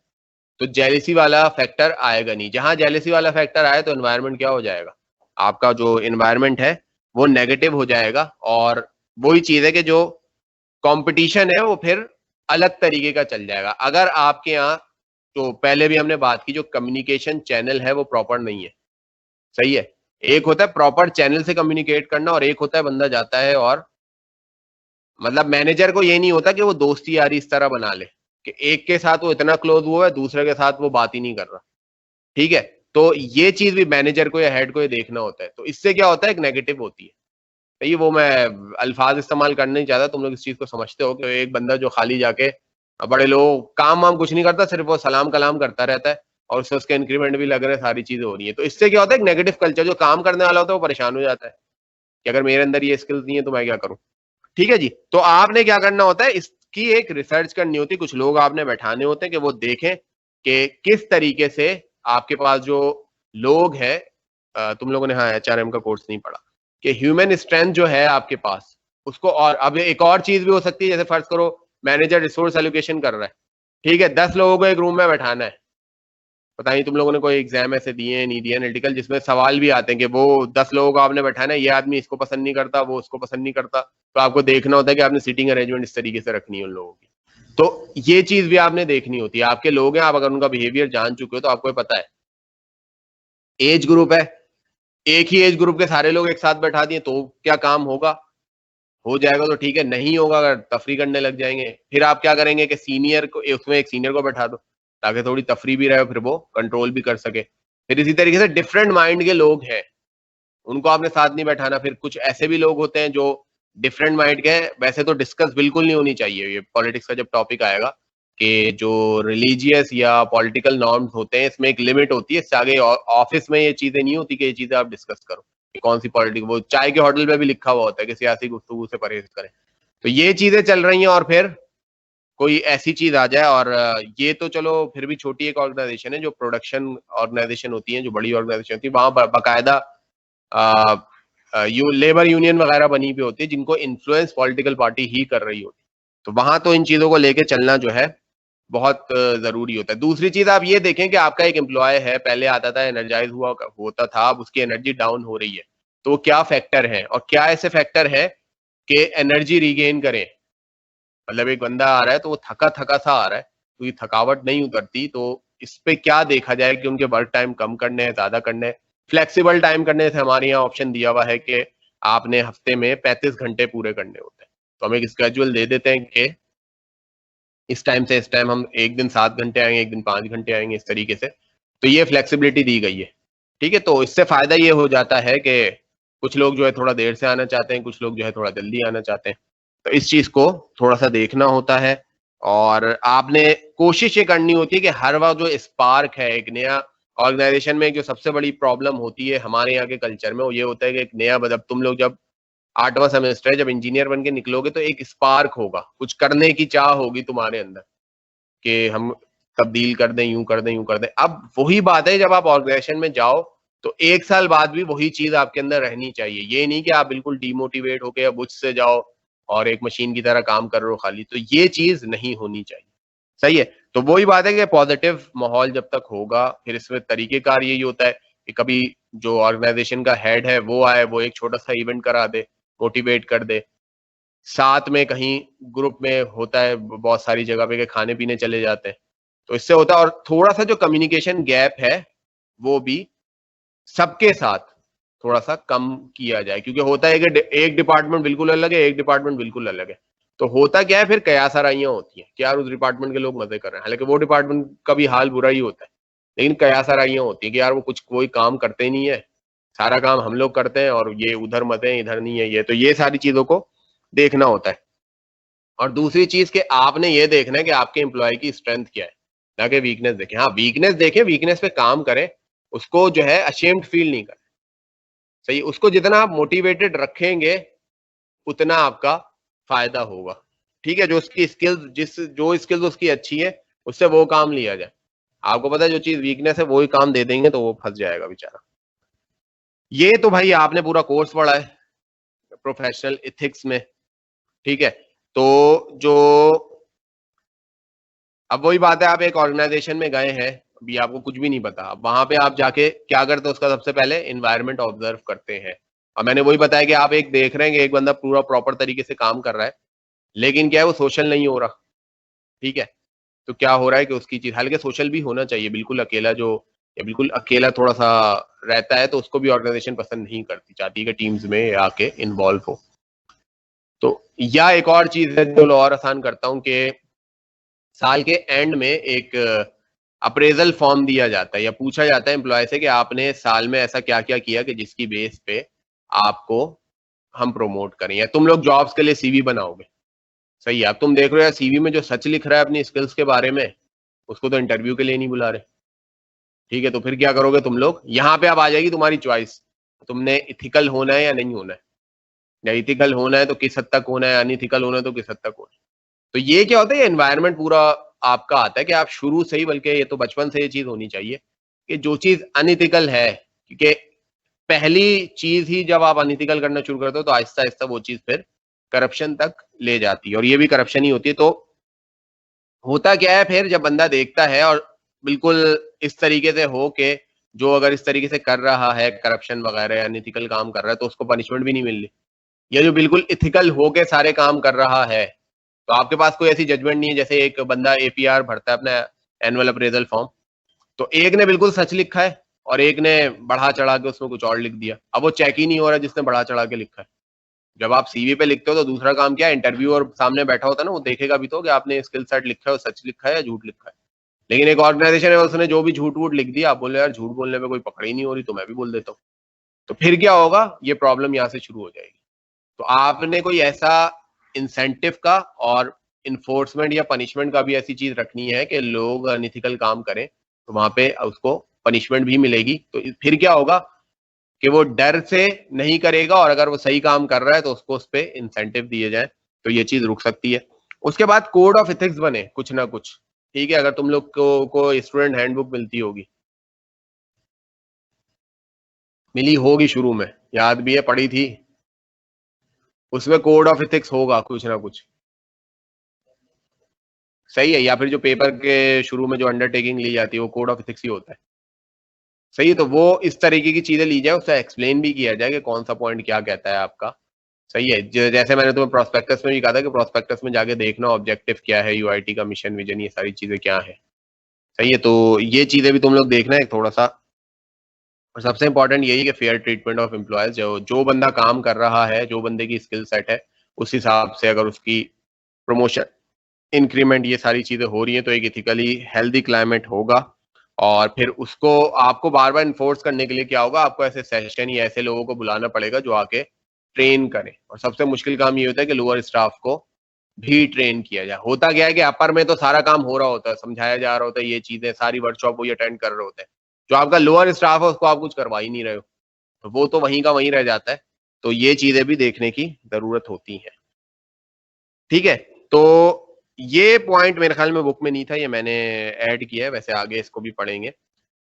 तो जेलेसी वाला फैक्टर आएगा नहीं। जहां जेलेसी वाला फैक्टर आए तो एनवायरनमेंट क्या हो जाएगा, आपका जो एनवायरनमेंट है वो नेगेटिव हो जाएगा। और वही चीज है कि जो कंपटीशन है वो फिर अलग तरीके का चल जाएगा। अगर आपके यहाँ, तो पहले भी हमने बात की, जो कम्युनिकेशन चैनल है वो प्रॉपर नहीं है। सही है, एक होता है प्रॉपर चैनल से कम्युनिकेट करना और एक होता है बंदा जाता है और मतलब मैनेजर को ये नहीं होता कि वो दोस्ती यारी इस तरह बना ले कि एक के साथ वो इतना क्लोज हुआ है दूसरे के साथ वो बात ही नहीं कर रहा। ठीक है, तो ये चीज भी मैनेजर को या हेड को ये देखना होता है। तो इससे क्या होता है, एक नेगेटिव होती है। तो ये वो मैं अल्फाज इस्तेमाल करना नहीं चाहता, तुम लोग इस चीज को समझते हो कि एक बंदा जो खाली जाके बड़े लोग काम वाम कुछ नहीं करता, सिर्फ वो सलाम कलाम करता रहता है और उससे उसके इंक्रीमेंट भी लग रहे हैं, सारी चीजें हो रही है। तो इससे क्या होता है, एक नेगेटिव कल्चर, जो काम करने वाला होता है वो परेशान हो जाता है कि अगर मेरे अंदर ये स्किल्स नहीं है तो मैं क्या करूं। ठीक है जी, तो आपने क्या करना होता है, इसकी एक रिसर्च करनी होती है, कुछ लोग आपने बैठाने होते हैं कि वो देखें कि किस तरीके से आपके पास जो लोग हैं, तुम लोगों ने हाँ एचआरएम का कोर्स नहीं पढ़ा, कि ह्यूमन स्ट्रेंथ जो है आपके पास उसको। और अब एक और चीज भी हो सकती है, जैसे फर्ज करो मैनेजर रिसोर्स एलोकेशन कर रहा है, ठीक है, 10 लोगों को एक रूम में बैठाना है। पता नहीं तुम लोगों ने कोई एग्जाम ऐसे दिए हैं नहीं दिए एनालिटिकल, जिसमें सवाल भी आते हैं कि वो 10 लोगों को आपने बैठाना है, ये आदमी इसको पसंद नहीं करता, वो उसको पसंद नहीं करता, तो आपको देखना होता है कि आपने सीटिंग अरेंजमेंट इस तरीके से रखनी है उन लोगों की। तो ये चीज भी आपने देखनी होती है। आपके लोग हैं, आप अगर उनका बिहेवियर जान चुके हो तो आपको पता है। एज ग्रुप है, एक ही एज ग्रुप के सारे लोग एक साथ बैठा दिए तो क्या काम होगा, हो जाएगा तो ठीक है, नहीं होगा अगर तफरी करने लग जाएंगे। फिर आप क्या करेंगे कि सीनियर को, उसमें एक सीनियर को बैठा दो ताकि थोड़ी तफरी भी रहे, फिर वो कंट्रोल भी कर सके। फिर इसी तरीके से डिफरेंट माइंड के लोग हैं, उनको आपने साथ नहीं बैठाना। फिर कुछ ऐसे भी लोग होते हैं जो डिफरेंट माइंड के हैं, वैसे तो डिस्कस बिल्कुल नहीं होनी चाहिए ये पॉलिटिक्स का जब टॉपिक आएगा, कि जो रिलीजियस या पॉलिटिकल नॉर्म्स होते हैं इसमें एक लिमिट होती है, इससे आगे ऑफिस में ये चीजें नहीं होती कि ये चीजें आप डिस्कस करो कि कौन सी पॉलिटिक्स, वो चाय के होटल पे भी लिखा हुआ होता है कि सियासी गुफ्तगू से परहेज करें। तो ये चीजें चल रही हैं। और फिर कोई ऐसी चीज आ जाए, और ये तो चलो फिर भी छोटी एक ऑर्गेनाइजेशन है, जो प्रोडक्शन ऑर्गेनाइजेशन होती है, जो बड़ी ऑर्गेनाइजेशन होती है, वहां बाकायदा लेबर यूनियन वगैरह बनी हुई होती है, जिनको इन्फ्लुएंस पॉलिटिकल पार्टी ही कर रही होती है। तो वहां तो इन चीजों को लेके चलना जो है बहुत जरूरी होता है। दूसरी चीज आप ये देखें कि आपका एक एम्प्लॉय है, पहले आता था, एनर्जाइज हुआ होता था, अब उसकी एनर्जी डाउन हो रही है, तो क्या फैक्टर है और क्या ऐसे फैक्टर है कि एनर्जी रिगेन करें। मतलब एक बंदा आ रहा है तो वो थका थका सा आ रहा है, तो ये थकावट नहीं उतरती, तो इस पे क्या देखा जाए कि उनके वर्क टाइम कम करने हैं, ज्यादा करने हैं। फ्लेक्सिबल टाइम करने से हमारे यहाँ ऑप्शन दिया हुआ है कि आपने हफ्ते में 35 घंटे पूरे करने होते हैं, तो हम एक स्केड्यूल दे देते हैं कि इस टाइम से इस टाइम हम एक दिन 7 घंटे आएंगे, एक दिन 5 घंटे आएंगे, इस तरीके से। तो ये फ्लेक्सिबिलिटी दी गई है, ठीक है। तो इससे फायदा ये हो जाता है कि कुछ लोग जो है थोड़ा देर से आना चाहते हैं, कुछ लोग जो है थोड़ा जल्दी आना चाहते हैं, तो इस चीज को थोड़ा सा देखना होता है। और आपने कोशिश ये करनी होती है कि हर वक्त जो स्पार्क है एक नया ऑर्गेनाइजेशन में, जो सबसे बड़ी प्रॉब्लम होती है हमारे यहाँ के कल्चर में, वो ये होता है कि एक नया, जब तुम लोग जब 8वां सेमेस्टर है, जब इंजीनियर बन के निकलोगे, तो एक स्पार्क होगा, कुछ करने की चाह होगी तुम्हारे अंदर कि हम तब्दील कर दें, यूं कर दें, यूं कर दें। अब वही बात है, जब आप ऑर्गेनाइजेशन में जाओ तो 1 साल बाद भी वही चीज आपके अंदर रहनी चाहिए। ये नहीं कि आप बिल्कुल डिमोटिवेट होके या बुझ से जाओ और एक मशीन की तरह काम कर रहे हो खाली, तो ये चीज नहीं होनी चाहिए। सही है। तो वही बात है कि पॉजिटिव माहौल जब तक होगा, फिर इसमें तरीकेकार यही होता है कि कभी जो ऑर्गेनाइजेशन का हेड है वो आए, वो एक छोटा सा इवेंट करा दे, मोटिवेट कर दे, साथ में कहीं ग्रुप में होता है बहुत सारी जगह पे कि खाने पीने चले जाते हैं, तो इससे होता है। और थोड़ा सा जो कम्युनिकेशन गैप है वो भी सबके साथ थोड़ा सा कम किया जाए, क्योंकि होता है कि एक डिपार्टमेंट बिल्कुल अलग है, एक डिपार्टमेंट बिल्कुल अलग है, तो होता क्या है, फिर कयासराइयां होती हैं कि यार उस डिपार्टमेंट के लोग मजे कर रहे हैं, हालांकि वो डिपार्टमेंट का भी हाल बुरा ही होता है, लेकिन कयासराइयां होती है कि यार वो कुछ कोई काम करते ही नहीं है, सारा काम हम लोग करते हैं और ये उधर मजे हैं, इधर नहीं है ये। तो ये सारी चीजों को देखना होता है। और दूसरी चीज कि आपने ये देखना है कि आपके एम्प्लॉय की स्ट्रेंथ क्या है, ना कि वीकनेस देखें। हाँ, वीकनेस देखें, वीकनेस पे काम करें, उसको जो है अशेम्ड फील नहीं करें। सही, उसको जितना आप मोटिवेटेड रखेंगे उतना आपका फायदा होगा। ठीक है, जो उसकी स्किल्स, जो स्किल्स उसकी अच्छी है, उससे वो काम लिया जाए। आपको पता है जो चीज वीकनेस है वही काम दे देंगे तो वो फंस जाएगा बेचारा। ये तो भाई आपने पूरा कोर्स पढ़ा है प्रोफेशनल एथिक्स में, ठीक है। तो जो अब वही बात है, आप एक ऑर्गेनाइजेशन में गए हैं, अभी आपको कुछ भी नहीं पता, अब वहां पे आप जाके क्या करते हैं, उसका सबसे पहले एनवायरनमेंट ऑब्जर्व करते हैं। और मैंने वही बताया कि आप एक देख रहे हैं कि एक बंदा पूरा प्रॉपर तरीके से काम कर रहा है, लेकिन क्या है, वो सोशल नहीं हो रहा। ठीक है, तो क्या हो रहा है कि उसकी चीज, हालांकि सोशल भी होना चाहिए, बिल्कुल अकेला जो, या बिल्कुल अकेला थोड़ा सा रहता है, तो उसको भी ऑर्गेनाइजेशन पसंद नहीं करती, चाहती है कि टीम्स में आके इन्वॉल्व हो। तो या एक और चीज है जो और आसान करता हूँ कि साल के एंड में एक अप्रेजल फॉर्म दिया जाता है, या पूछा जाता है एम्प्लॉय से कि आपने साल में ऐसा क्या क्या किया कि जिसकी बेस पे आपको हम प्रमोट करें, या तुम लोग जॉब्स के लिए सीवी बनाओगे। सही है, अब तुम देख रहे हो यार सीवी में जो सच लिख रहा है अपनी स्किल्स के बारे में, उसको तो इंटरव्यू के लिए नहीं बुला रहे। ठीक है, तो फिर क्या करोगे तुम लोग, यहाँ पे अब आ जाएगी तुम्हारी चॉइस, तुमने इथिकल होना है या नहीं होना है, या इथिकल होना है तो किस हद तक होना है, अनइथिकल होना है तो किस हद तक होना है। तो ये क्या होता है, ये एनवायरनमेंट पूरा आपका आता है कि आप शुरू से ही, बल्कि ये तो बचपन से ये चीज होनी चाहिए कि जो चीज अनइथिकल है, क्योंकि पहली चीज ही जब आप अनइथिकल करना शुरू करते हो तो आहिस्ता आहिस्ता वो चीज फिर करप्शन तक ले जाती है, और ये भी करप्शन ही होती है। तो होता क्या है फिर, जब बंदा देखता है और बिल्कुल इस तरीके से हो के, जो अगर इस तरीके से कर रहा है करप्शन वगैरह या अनइथिकल काम कर रहा है, तो उसको पनिशमेंट भी नहीं मिल रही, या जो बिल्कुल इथिकल हो के सारे काम कर रहा है, तो आपके पास कोई ऐसी जजमेंट नहीं है। जैसे एक बंदा एपीआर भरता है अपना एनुअल अप्रेजल फॉर्म, तो एक ने बिल्कुल सच लिखा है और एक ने बढ़ा चढ़ा के उसमें कुछ और लिख दिया, अब वो चेक ही नहीं हो रहा जिसने बढ़ा चढ़ा के लिखा है। जब आप सीवी पे लिखते हो तो दूसरा काम क्या है, इंटरव्यू और सामने बैठा होता है ना, वो देखेगा भी तो कि आपने स्किल सेट लिखा है, सच लिखा है या झूठ लिखा है। लेकिन एक ऑर्गेनाइजेशन है उसने जो भी झूठ वूठ लिख दिया, आप बोले यार झूठ बोलने में कोई पकड़ ही नहीं हो रही, तो मैं भी बोल देता हूँ, तो फिर क्या होगा, ये प्रॉब्लम यहाँ से शुरू हो जाएगी। तो आपने कोई ऐसा इंसेंटिव का और इन्फोर्समेंट या पनिशमेंट का भी ऐसी चीज रखनी है कि लोग अनइथिकल काम करें तो वहां पे उसको पनिशमेंट भी मिलेगी। तो फिर क्या होगा कि वो डर से नहीं करेगा, और अगर वो सही काम कर रहा है तो उसको उस पर इंसेंटिव दिए जाए, तो ये चीज रुक सकती है। उसके बाद कोड ऑफ एथिक्स बने कुछ ना कुछ, ठीक है, अगर तुम लोग को स्टूडेंट हैंडबुक मिलती होगी, मिली होगी शुरू में, याद भी है, पढ़ी थी, उसमें कोड ऑफ एथिक्स होगा कुछ ना कुछ, सही है, या फिर जो पेपर के शुरू में जो अंडरटेकिंग ली जाती है वो कोड ऑफ एथिक्स ही होता है, सही है, तो वो इस तरीके की चीजें ली जाए, उससे एक्सप्लेन भी किया जाए कि कौन सा पॉइंट क्या कहता है आपका, सही है, जैसे मैंने तुम्हें प्रोस्पेक्टस में भी कहा था कि प्रोस्पेक्टस में जाके देखना ऑब्जेक्टिव क्या है, यूआईटी का मिशन विजन, ये सारी चीजें क्या है, सही है, तो ये चीजें भी तुम लोग देखना है थोड़ा सा। और सबसे इंपॉर्टेंट यही कि फेयर ट्रीटमेंट ऑफ एम्प्लॉयज, जो बंदा काम कर रहा है, जो बंदे की स्किल सेट है, उस हिसाब से अगर उसकी प्रमोशन, इंक्रीमेंट, ये सारी चीजें हो रही हैं तो एक इथिकली हेल्दी क्लाइमेट होगा। और फिर उसको आपको बार बार इन्फोर्स करने के लिए क्या होगा, आपको ऐसे सेशन या ऐसे लोगों को बुलाना पड़ेगा जो आके ट्रेन करें, और सबसे मुश्किल काम ये होता है कि लोअर स्टाफ को भी ट्रेन किया जाए। होता क्या है कि अपर में तो सारा काम हो रहा होता है, समझाया जा रहा होता है, ये चीजें सारी वर्कशॉप वो अटेंड कर रहे होते हैं, जो आपका लोअर स्टाफ है उसको आप कुछ करवा ही नहीं रहे हो, तो वो तो वहीं का वहीं रह जाता है, तो ये चीजें भी देखने की जरूरत होती है, ठीक है। तो ये पॉइंट मेरे ख्याल में बुक में नहीं था, ये मैंने ऐड किया है, वैसे आगे इसको भी पढ़ेंगे,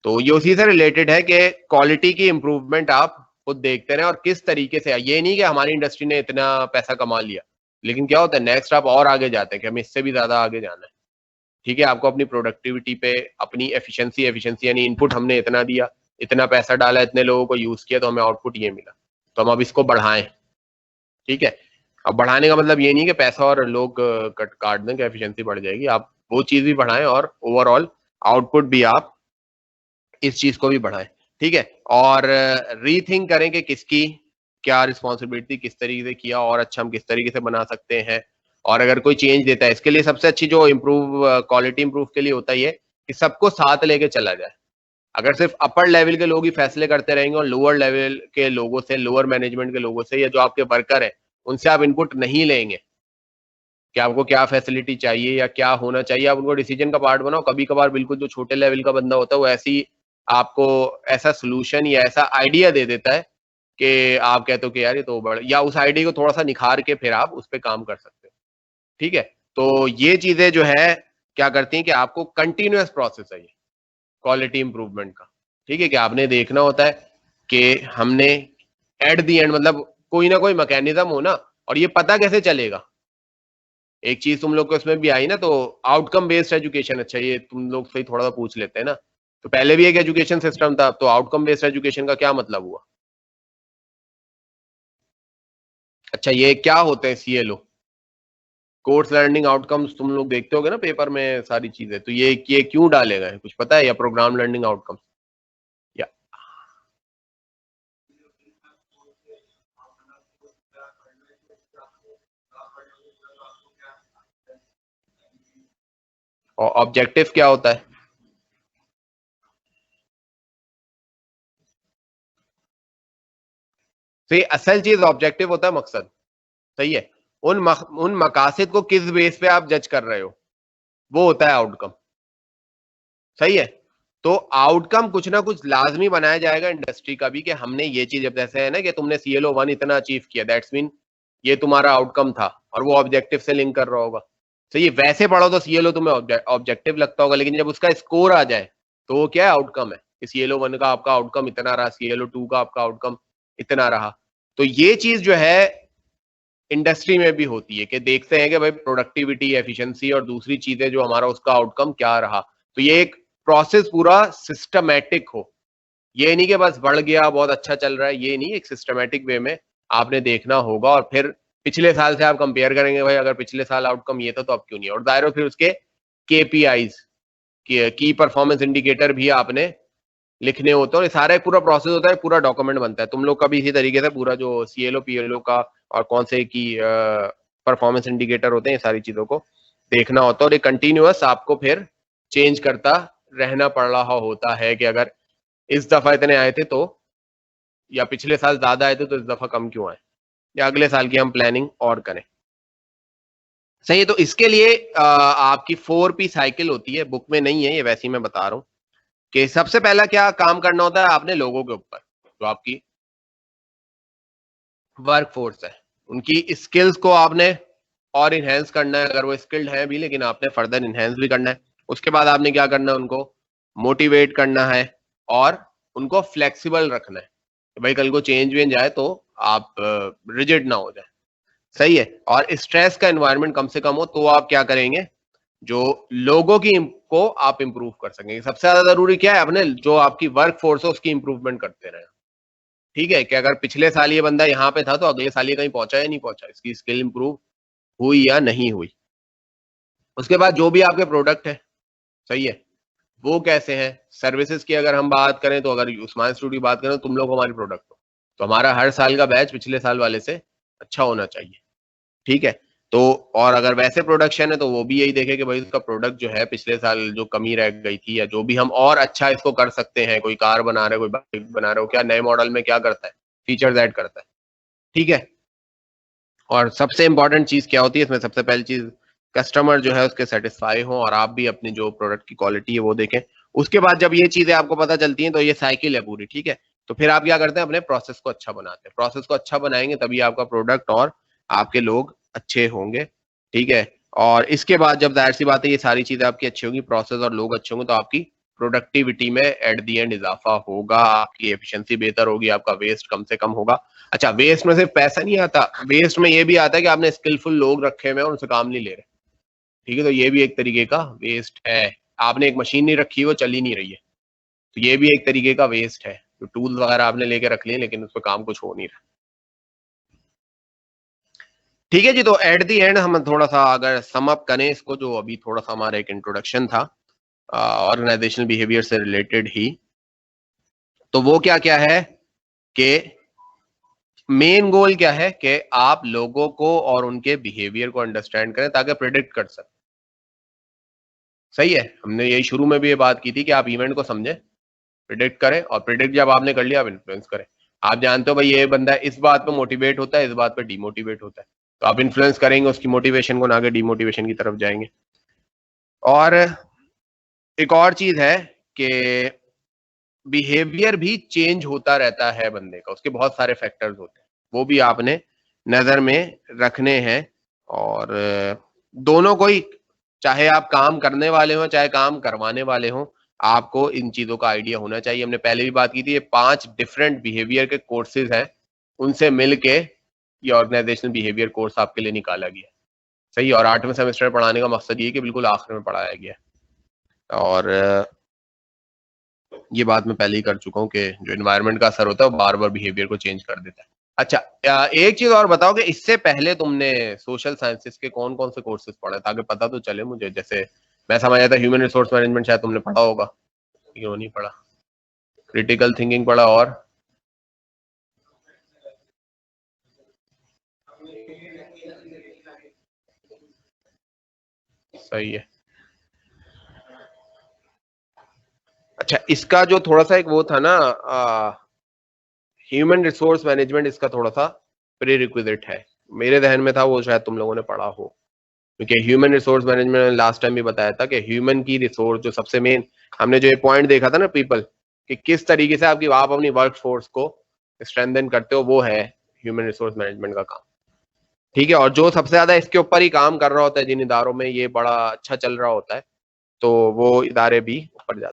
तो ये उसी से रिलेटेड है कि क्वालिटी की इंप्रूवमेंट आप खुद देखते रहे और किस तरीके से, ये नहीं कि हमारी इंडस्ट्री ने इतना पैसा कमा लिया, लेकिन क्या होता है नेक्स्ट आप और आगे जाते हैं कि हमें इससे भी ज्यादा आगे जाना है, ठीक है, आपको अपनी प्रोडक्टिविटी पे, अपनी एफिशिएंसी यानी इनपुट हमने इतना दिया, इतना पैसा डाला, इतने लोगों को यूज किया, तो हमें आउटपुट ये मिला, तो हम अब इसको बढ़ाएं, ठीक है। अब बढ़ाने का मतलब ये नहीं कि पैसा और लोग कट काट दें कि एफिशिएंसी बढ़ जाएगी, आप वो चीज भी बढ़ाएं और ओवरऑल आउटपुट भी आप इस चीज को भी बढ़ाएं, ठीक है, और रीथिंक करें कि किसकी क्या रिस्पॉन्सिबिलिटी, किस तरीके से किया और अच्छा हम किस तरीके से बना सकते हैं, और अगर कोई चेंज देता है, इसके लिए सबसे अच्छी जो इम्प्रूव क्वालिटी इम्प्रूव के लिए होता है कि सबको साथ लेके चला जाए। अगर सिर्फ अपर लेवल के लोग ही फैसले करते रहेंगे और लोअर लेवल के लोगों से, लोअर मैनेजमेंट के लोगों से, या जो आपके वर्कर है उनसे आप इनपुट नहीं लेंगे कि आपको क्या फैसिलिटी चाहिए या क्या होना चाहिए, आप उनको डिसीजन का पार्ट बनाओ, कभी कभार बिल्कुल जो छोटे लेवल का बंदा होता है वो ऐसी आपको ऐसा सोल्यूशन या ऐसा आइडिया दे देता है कि आप कहते हो कि यार ये तो बड़ा, या उस आइडिया को थोड़ा सा निखार के फिर आप उस पर काम कर सकते हो, ठीक है। तो ये चीजें जो है क्या करती हैं कि आपको कंटिन्यूअस प्रोसेस है ये क्वालिटी इंप्रूवमेंट का, ठीक है, कि आपने देखना होता है कि हमने एट दी एंड, मतलब कोई ना कोई मैकेनिज्म हो ना, और ये पता कैसे चलेगा, एक चीज तुम लोग को इसमें भी आई ना, तो आउटकम बेस्ड एजुकेशन, अच्छा ये तुम लोग से थोड़ा सा पूछ लेते हैं ना, तो पहले भी एक एजुकेशन सिस्टम था, तो आउटकम बेस्ड एजुकेशन का क्या मतलब हुआ, अच्छा ये क्या होते हैं सीएलओ, कोर्स लर्निंग आउटकम्स, तुम लोग देखते होगे ना पेपर में सारी चीजें, तो ये क्यों डाले गए कुछ पता है, या प्रोग्राम लर्निंग आउटकम्स, या और ऑब्जेक्टिव क्या होता है, तो ये असल चीज ऑब्जेक्टिव होता है मकसद, सही है, उन मकासद को किस बेस पे आप जज कर रहे हो, वो होता है आउटकम, सही है। तो आउटकम कुछ ना कुछ लाजमी बनाया जाएगा इंडस्ट्री का भी, कि हमने ये चीज, जब जैसे है ना कि तुमने CLO 1 इतना अचीव किया, दैट्स मीन ये तुम्हारा आउटकम था, और वो ऑब्जेक्टिव से लिंक कर रहा होगा, तो ये वैसे पढ़ो तो CLO तुम्हें ऑब्जेक्टिव लगता होगा, लेकिन जब उसका स्कोर आ जाए तो वो क्या है, आउटकम है, कि CLO 1 का आपका आउटकम इतना रहा, CLO 2 का आपका आउटकम इतना रहा, तो ये चीज जो है इंडस्ट्री में भी होती है कि देखते हैं कि भाई प्रोडक्टिविटी, एफिशिएंसी और दूसरी चीजें जो हमारा उसका आउटकम क्या रहा, तो ये एक प्रोसेस पूरा सिस्टमैटिक हो, ये नहीं कि बस बढ़ गया बहुत अच्छा चल रहा है, ये नहीं, एक सिस्टमैटिक वे में आपने देखना होगा, और फिर पिछले साल से आप कंपेयर करेंगे, भाई अगर पिछले साल आउटकम ये था तो अब क्यों नहीं, और दायरो फिर उसके KPIs की परफॉर्मेंस इंडिकेटर भी आपने लिखने होते हैं, और ये सारा एक पूरा प्रोसेस होता है, पूरा डॉक्यूमेंट बनता है, तुम लोग का भी इसी तरीके से पूरा जो CLO PLO का और कौन से की परफॉर्मेंस इंडिकेटर होते हैं, ये सारी चीजों को देखना होता है, और ये कंटिन्यूअस आपको फिर चेंज करता रहना पड़ रहा होता है, कि अगर इस दफा इतने आए थे तो, या पिछले साल ज्यादा आए थे तो इस दफा कम क्यों आए, या अगले साल की हम प्लानिंग और करें, सही है। तो इसके लिए आपकी 4P साइकिल होती है, बुक में नहीं है ये, वैसे ही मैं बता रहा हूँ कि सबसे पहला क्या काम करना होता है आपने, लोगों के ऊपर, जो आपकी वर्क फोर्स है, उनकी स्किल्स को आपने और इनहेंस करना है, अगर वो स्किल्ड है भी लेकिन आपने फर्दर इनहेंस भी करना है। उसके बाद आपने क्या करना है, उनको मोटिवेट करना है और उनको फ्लेक्सिबल रखना है, भाई कल को चेंज वेंज आए तो आप रिजिड ना हो जाए। सही है। और स्ट्रेस का एनवायरनमेंट कम से कम हो, तो आप क्या करेंगे, जो लोगों की को आप इंप्रूव कर सकेंगे। सबसे ज्यादा जरूरी क्या है, अपने जो आपकी वर्क फोर्स है उसकी इंप्रूवमेंट करते रहे। ठीक है, कि अगर पिछले साल ये बंदा यहाँ पे था तो अगले साल ये कहीं पहुंचा या नहीं पहुंचा, इसकी स्किल इंप्रूव हुई या नहीं हुई। उसके बाद जो भी आपके प्रोडक्ट है, सही है, वो कैसे हैं। सर्विसेज की अगर हम बात करें तो अगर उस्मान स्टूडियो की बात करें तो तुम लोग हमारी प्रोडक्ट हो, तो हमारा हर साल का बैच पिछले साल वाले से अच्छा होना चाहिए। ठीक है। तो और अगर वैसे प्रोडक्शन है तो वो भी यही देखे कि भाई उसका प्रोडक्ट जो है पिछले साल जो कमी रह गई थी या जो भी हम और अच्छा इसको कर सकते हैं, कोई कार बना रहे हो, कोई बाइक बना रहे हो, क्या नए मॉडल में क्या करता है, फीचर्स ऐड करता है। ठीक है। और सबसे इंपॉर्टेंट चीज क्या होती है इसमें, सबसे पहली चीज कस्टमर जो है उसके सेटिस्फाई हो और आप भी अपनी जो प्रोडक्ट की क्वालिटी है वो देखें। उसके बाद जब ये चीजें आपको पता चलती हैं तो ये साइकिल है पूरी। ठीक है। तो फिर आप क्या करते हैं, अपने प्रोसेस को अच्छा बनाते हैं। प्रोसेस को अच्छा बनाएंगे तभी आपका प्रोडक्ट और आपके लोग अच्छे होंगे। ठीक है। और इसके बाद जब जाहिर सी बात है ये सारी चीजें आपकी अच्छी होंगी, प्रोसेस और लोग अच्छे होंगे, तो आपकी प्रोडक्टिविटी में एट दी एंड इजाफा होगा, आपकी एफिशिएंसी बेहतर होगी, आपका वेस्ट कम से कम होगा। अच्छा, वेस्ट में सिर्फ पैसा नहीं आता, वेस्ट में ये भी आता है कि आपने स्किलफुल लोग रखे हुए हैं और उनसे काम नहीं ले रहे। ठीक है। तो ये भी एक तरीके का वेस्ट है। आपने एक मशीन नहीं रखी, वो चल ही नहीं रही है, तो ये भी एक तरीके का वेस्ट है। तो टूल्स वगैरह आपने लेके रख लिए लेकिन उस पर काम कुछ हो नहीं रहा। ठीक है जी। तो एट दी एंड हम थोड़ा सा अगर सम अप करें इसको, जो अभी थोड़ा सा हमारा एक इंट्रोडक्शन था ऑर्गेनाइजेशनल बिहेवियर से रिलेटेड ही, तो वो क्या क्या है कि मेन गोल क्या है कि आप लोगों को और उनके बिहेवियर को अंडरस्टैंड करें ताकि प्रिडिक्ट कर सकें। सही है। हमने यही शुरू में भी ये बात की थी कि आप इवेंट को समझें, प्रिडिक्ट करें, और प्रिडिक्ट जब आपने कर लिया आप इन्फ्लुएंस करें। आप जानते हो भाई ये बंदा इस बात पे मोटिवेट होता है, इस बात पे डिमोटिवेट होता है, तो आप इन्फ्लुएंस करेंगे उसकी मोटिवेशन को, ना कि डिमोटिवेशन की तरफ जाएंगे। और एक और चीज है कि बिहेवियर भी चेंज होता रहता है बंदे का, उसके बहुत सारे फैक्टर्स होते हैं, वो भी आपने नजर में रखने हैं। और दोनों को ही, चाहे आप काम करने वाले हो चाहे काम करवाने वाले हो, आपको इन चीजों का आइडिया होना चाहिए। हमने पहले भी बात की थी, ये 5 डिफरेंट बिहेवियर के कोर्सेज हैं, उनसे मिलके ये ऑर्गेनाइजेशनल बिहेवियर कोर्स आपके लिए निकाला गया। सही। और 8वें सेमेस्टर पढ़ाने का मकसद ये कि बिल्कुल आखिर में पढ़ाया गया। और ये बात मैं पहले ही कर चुका हूँ कि जो एनवायरनमेंट का असर होता है वो बार बार बिहेवियर को चेंज कर देता है। अच्छा, एक चीज और बताओ कि इससे पहले तुमने सोशल साइंसेस के कौन कौन से कोर्सेज पढ़े, ताकि पता तो चले मुझे। जैसे मैं समझ आता ह्यूमन रिसोर्स मैनेजमेंट शायद तुमने पढ़ा होगा, क्यों नहीं पढ़ा, क्रिटिकल थिंकिंग पढ़ा, और सही है। अच्छा, इसका जो थोड़ा सा एक वो था ना, ह्यूमन रिसोर्स मैनेजमेंट, इसका थोड़ा सा प्री रिक्विजिट है, मेरे जहन में था वो शायद तुम लोगों ने पढ़ा हो, क्योंकि human resource management last time भी बताया था कि ह्यूमन की रिसोर्स जो सबसे मेन, हमने जो ये पॉइंट देखा था ना पीपल, कि किस तरीके से आप अपनी वर्क फोर्स को स्ट्रेंथन करते हो, वो है ह्यूमन रिसोर्स मैनेजमेंट का काम। ठीक है। और जो सबसे ज्यादा इसके ऊपर ही काम कर रहा होता है, जिन इदारों में ये बड़ा अच्छा चल रहा होता है, तो वो इदारे भी ऊपर जाते हैं।